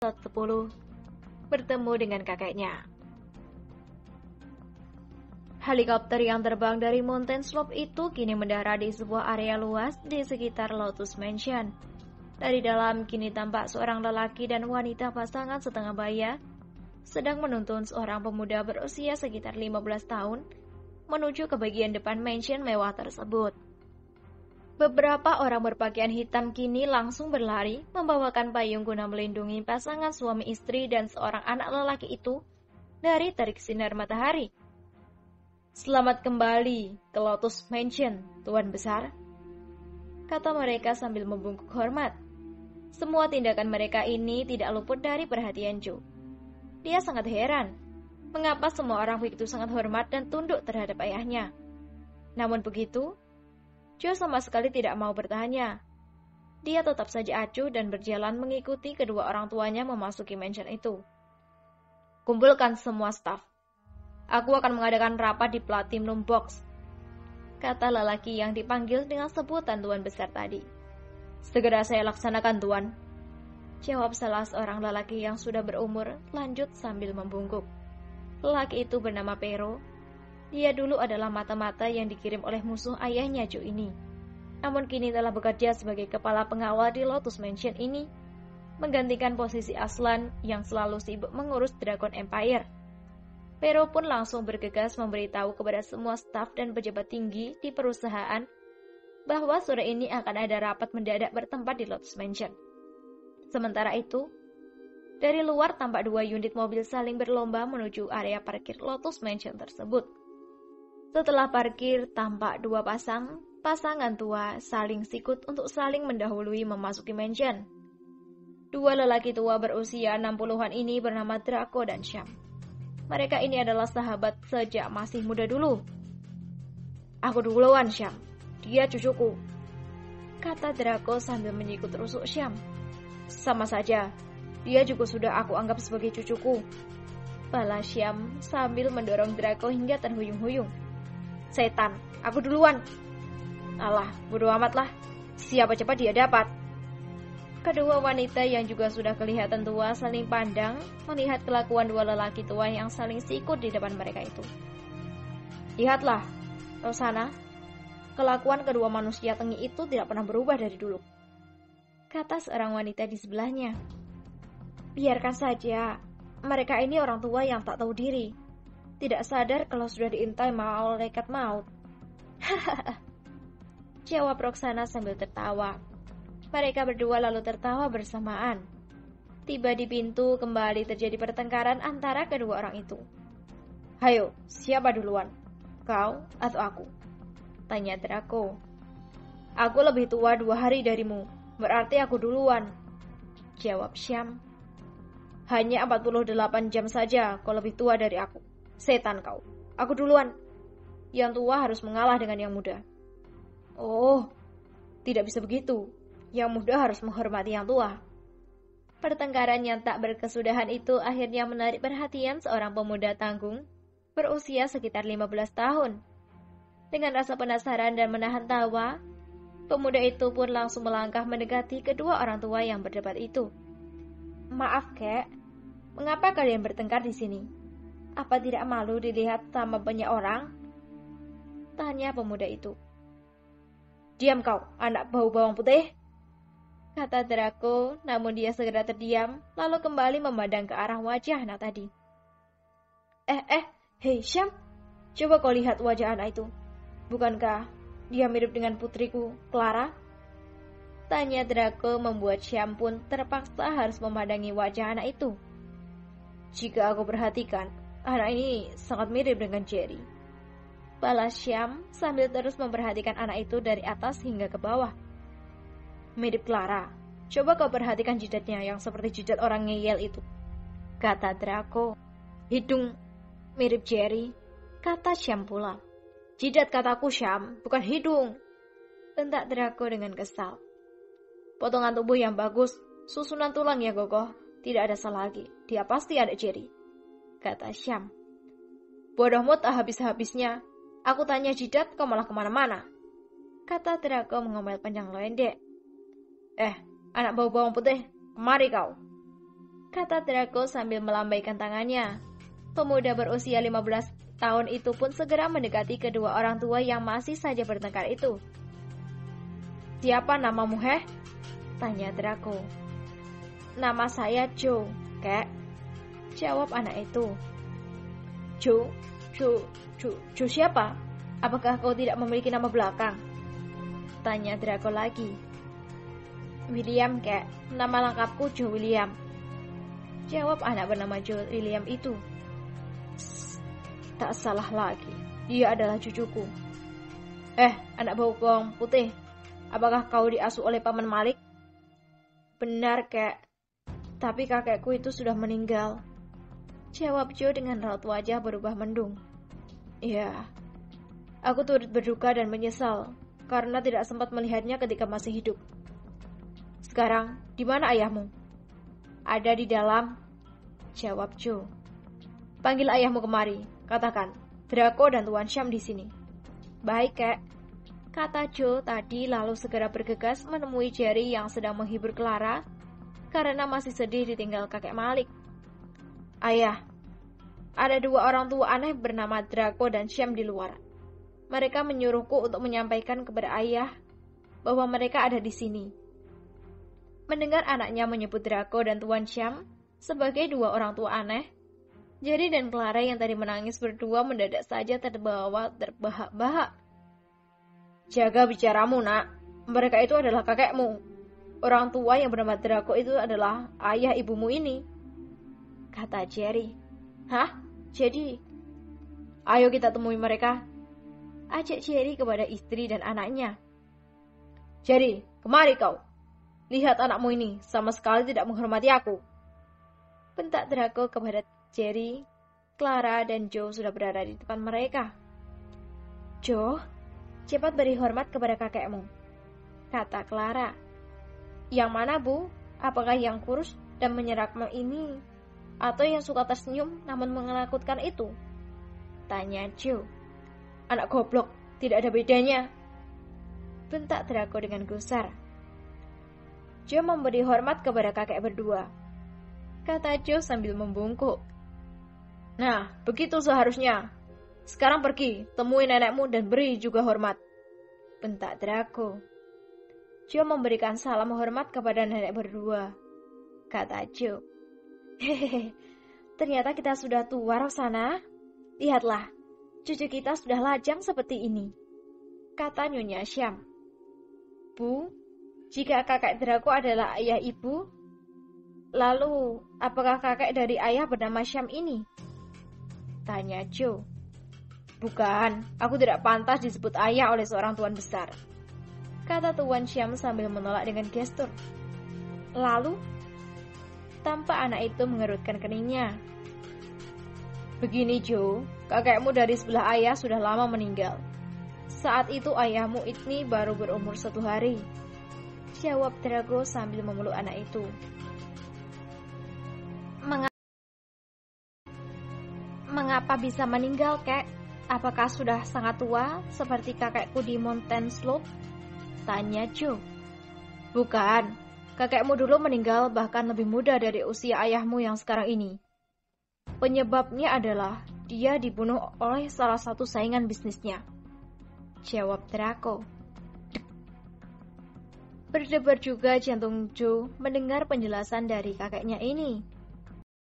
episode 10, bertemu dengan kakeknya. Helikopter yang terbang dari Mountain Slope itu kini mendarat di sebuah area luas di sekitar Lotus Mansion. Dari dalam kini tampak seorang lelaki dan wanita pasangan setengah baya sedang menuntun seorang pemuda berusia sekitar 15 tahun menuju ke bagian depan mansion mewah tersebut. Beberapa orang berpakaian hitam kini langsung berlari membawakan payung guna melindungi pasangan suami istri dan seorang anak lelaki itu dari terik sinar matahari. "Selamat kembali ke Lotus Mansion, Tuan Besar," kata mereka sambil membungkuk hormat. Semua tindakan mereka ini tidak luput dari perhatian Joe. Dia sangat heran, mengapa semua orang begitu sangat hormat dan tunduk terhadap ayahnya. Namun begitu, Joe sama sekali tidak mau bertanya. Dia tetap saja acuh dan berjalan mengikuti kedua orang tuanya memasuki mansion itu. "Kumpulkan semua staf. Aku akan mengadakan rapat di Platinum Box," kata lelaki yang dipanggil dengan sebutan Tuan Besar tadi. "Segera saya laksanakan, Tuan," jawab salah seorang lelaki yang sudah berumur lanjut sambil membungkuk. Lelaki itu bernama Pero. Dia dulu adalah mata-mata yang dikirim oleh musuh ayahnya Joe ini. Namun kini telah bekerja sebagai kepala pengawal di Lotus Mansion ini, menggantikan posisi Aslan yang selalu sibuk mengurus Dragon Empire. Pero pun langsung bergegas memberitahu kepada semua staf dan pejabat tinggi di perusahaan bahwa sore ini akan ada rapat mendadak bertempat di Lotus Mansion. Sementara itu, dari luar tampak dua unit mobil saling berlomba menuju area parkir Lotus Mansion tersebut. Setelah parkir, tampak dua pasangan tua saling sikut untuk saling mendahului memasuki mansion. Dua lelaki tua berusia 60-an ini bernama Draco dan Sham. Mereka ini adalah sahabat sejak masih muda dulu. "Aku duluan, Sham. Dia cucuku," kata Draco sambil menyikut rusuk Sham. "Sama saja, dia juga sudah aku anggap sebagai cucuku," balas Sham sambil mendorong Draco hingga terhuyung-huyung. "Setan, aku duluan." "Alah, bodo amatlah. Siapa cepat dia dapat." Kedua wanita yang juga sudah kelihatan tua saling pandang melihat kelakuan dua lelaki tua yang saling sikut di depan mereka itu. "Lihatlah, Rosana, kelakuan kedua manusia tengik itu tidak pernah berubah dari dulu," kata seorang wanita di sebelahnya. "Biarkan saja, mereka ini orang tua yang tak tahu diri. Tidak sadar kalau sudah diintai malaikat maut." "Hahaha," jawab Roxana sambil tertawa. Mereka berdua lalu tertawa bersamaan. Tiba di pintu kembali terjadi pertengkaran antara kedua orang itu. "Hayo, siapa duluan? Kau atau aku?" tanya Draco. "Aku lebih tua 2 hari darimu, berarti aku duluan," jawab Sham. "Hanya 48 jam saja kau lebih tua dari aku. Setan kau. Aku duluan. Yang tua harus mengalah dengan yang muda." "Oh, tidak bisa begitu. Yang muda harus menghormati yang tua." Pertengkaran yang tak berkesudahan itu akhirnya menarik perhatian seorang pemuda tanggung berusia sekitar 15 tahun. Dengan rasa penasaran dan menahan tawa, pemuda itu pun langsung melangkah mendekati kedua orang tua yang berdebat itu. "Maaf, Kek. Mengapa kalian bertengkar di sini? Apa tidak malu dilihat sama banyak orang?" tanya pemuda itu. "Diam kau, anak bau bawang putih," kata Draco, namun dia segera terdiam, lalu kembali memandang ke arah wajah anak tadi. Hei Sham, coba kau lihat wajah anak itu. Bukankah dia mirip dengan putriku, Clara?" tanya Draco membuat Sham pun terpaksa harus memandangi wajah anak itu. "Jika aku perhatikan, anak ini sangat mirip dengan Jerry," balas Sham sambil terus memperhatikan anak itu dari atas hingga ke bawah. "Mirip Clara. Coba kau perhatikan jidatnya yang seperti jidat orang ngeyel itu," kata Draco. "Hidung mirip Jerry," kata Sham pula. "Jidat kataku, Sham, bukan hidung," bentak Draco dengan kesal. "Potongan tubuh yang bagus, susunan tulang yang kokoh, tidak ada salah lagi. Dia pasti adik Jerry," kata Sham. "Bodohmu tak habis-habisnya. Aku tanya jidat, kau malah kemana-mana," kata Draco mengomel panjang lendek. Anak bau bawang putih, kemari kau," kata Draco sambil melambaikan tangannya. Pemuda berusia 15 tahun itu pun segera mendekati kedua orang tua yang masih saja bertengkar itu. "Siapa namamu, heh?" tanya Draco. "Nama saya Joe, kek," jawab anak itu. Joe siapa? Apakah kau tidak memiliki nama belakang?" tanya Draco lagi. "William, kek. Nama lengkapku Joe William," jawab anak bernama Joe William itu. "Tak salah lagi, dia adalah cucuku." Anak bawang putih, apakah kau diasuh oleh Paman Malik?" "Benar, kek. Tapi kakekku itu sudah meninggal," jawab Joe dengan raut wajah berubah mendung. "Ya, aku turut berduka dan menyesal karena tidak sempat melihatnya ketika masih hidup. Sekarang, di mana ayahmu?" "Ada di dalam," jawab Joe. "Panggil ayahmu kemari. Katakan, Draco dan Tuan Syam di sini." "Baik, kek," kata Joe tadi lalu segera bergegas menemui Jerry yang sedang menghibur Clara karena masih sedih ditinggal kakek Malik. "Ayah, ada dua orang tua aneh bernama Draco dan Syam di luar. Mereka menyuruhku untuk menyampaikan kepada ayah bahwa mereka ada di sini." Mendengar anaknya menyebut Draco dan Tuan Syam sebagai dua orang tua aneh, Jerry dan Clara yang tadi menangis berdua mendadak saja terbawa terbahak-bahak. "Jaga bicaramu, nak. Mereka itu adalah kakekmu. Orang tua yang bernama Draco itu adalah ayah ibumu ini," kata Jerry. "Hah? Jadi? Ayo kita temui mereka," ajak Jerry kepada istri dan anaknya. "Jerry, kemari kau. Lihat anakmu ini, sama sekali tidak menghormati aku," bentak Draco kepada Jerry. Clara dan Joe sudah berada di depan mereka. "Joe, cepat beri hormat kepada kakekmu," kata Clara. "Yang mana, Bu? Apakah yang kurus dan menyerakmu ini, atau yang suka tersenyum namun menakutkan itu?" tanya Joe. "Anak goblok, tidak ada bedanya," bentak Draco dengan gusar. "Joe memberi hormat kepada kakek berdua," kata Joe sambil membungkuk. "Nah, begitu seharusnya. Sekarang pergi, temui nenekmu dan beri juga hormat," bentak Draco. Joe memberikan salam hormat kepada nenek berdua, kata Joe. "Hehehe, ternyata kita sudah tua, Roxana. Lihatlah, cucu kita sudah lajang seperti ini," kata Nyonya Syam. "Bu, jika kakek Draco adalah ayah ibu, lalu apakah kakek dari ayah bernama Syam ini?" tanya Joe. "Bukan, aku tidak pantas disebut ayah oleh seorang tuan besar," kata Tuan Syam sambil menolak dengan gestur. Lalu, tanpa anak itu mengerutkan keningnya. "Begini Joe, kakekmu dari sebelah ayah sudah lama meninggal. Saat itu ayahmu ini baru berumur 1 hari," jawab Draco sambil memeluk anak itu. "Mengapa bisa meninggal, kek? Apakah sudah sangat tua, seperti kakekku di Mountain Slope?" tanya Joe. "Bukan, kakekmu dulu meninggal bahkan lebih muda dari usia ayahmu yang sekarang ini. Penyebabnya adalah dia dibunuh oleh salah satu saingan bisnisnya," jawab Draco. Berdebar juga jantung Joe mendengar penjelasan dari kakeknya ini.